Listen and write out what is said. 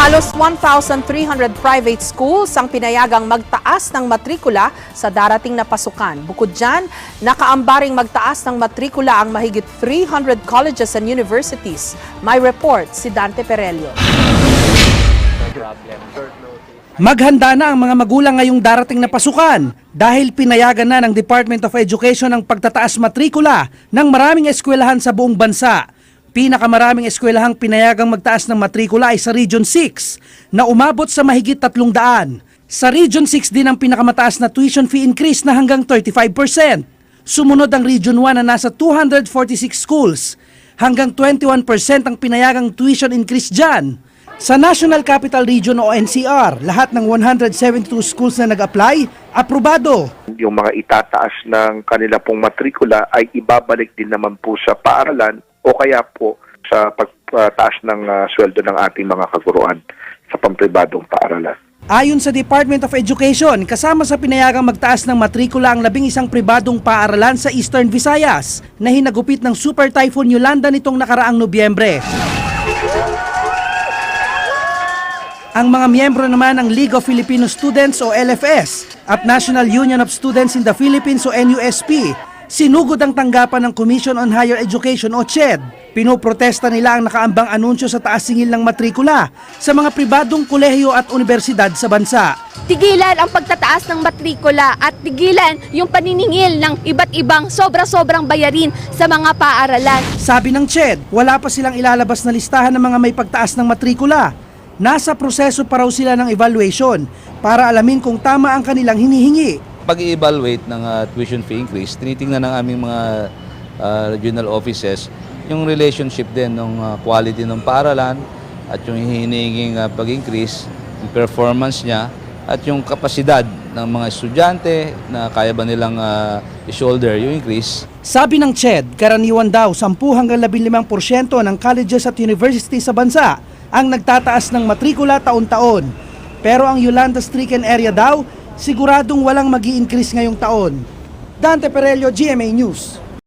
Halos 1,300 private schools ang pinayagang magtaas ng matrikula sa darating na pasukan. Bukod dyan, nakaambaring magtaas ng matrikula ang mahigit 300 colleges and universities. May report si Dante Perelio. Maghanda na ang mga magulang ngayong darating na pasukan dahil pinayagan na ng Department of Education ang pagtataas matrikula ng maraming eskwelahan sa buong bansa. Pinakamaraming eskwelahang pinayagang magtaas ng matrikula ay sa Region 6 na umabot sa mahigit 300. Sa Region 6 din ang pinakamataas na tuition fee increase na hanggang 35%. Sumunod ang Region 1 na nasa 246 schools. Hanggang 21% ang pinayagang tuition increase dyan. Sa National Capital Region o NCR, lahat ng 172 schools na nag-apply, aprobado. Yung mga itataas ng kanila pong matrikula ay ibabalik din naman po sa paaralan o kaya po sa pagtaas ng sweldo ng ating mga kaguruan sa pampribadong paaralan. Ayon sa Department of Education, kasama sa pinayagang magtaas ng matrikula ang 11 pribadong paaralan sa Eastern Visayas na hinagupit ng Super Typhoon Yolanda nitong nakaraang Nobyembre. Ang mga miyembro naman ng League of Filipino Students o LFS at National Union of Students in the Philippines o NUSP, sinugod ang tanggapan ng Commission on Higher Education o CHED. Pinoprotesta nila ang nakaambang anunsyo sa taas singil ng matrikula sa mga pribadong kolehiyo at universidad sa bansa. Tigilan ang pagtataas ng matrikula at tigilan yung paniningil ng iba't ibang sobra-sobrang bayarin sa mga paaralan. Sabi ng CHED, wala pa silang ilalabas na listahan ng mga may pagtaas ng matrikula. Nasa proseso pa raw sila ng evaluation para alamin kung tama ang kanilang hinihingi. Pag-i-evaluate ng tuition fee increase, tinitingnan ng aming mga regional offices yung relationship din ng quality ng paaralan at yung hinihinging pag-increase, yung performance niya at yung kapasidad ng mga estudyante na kaya ba nilang i-shoulder yung increase. Sabi ng CHED, karaniwan daw 10 hanggang 15% ng colleges at universities sa bansa ang nagtataas ng matrikula taon-taon. Pero ang Yolanda-stricken area daw, siguradong walang mag-i-increase ngayong taon. Dante Perelio, GMA News.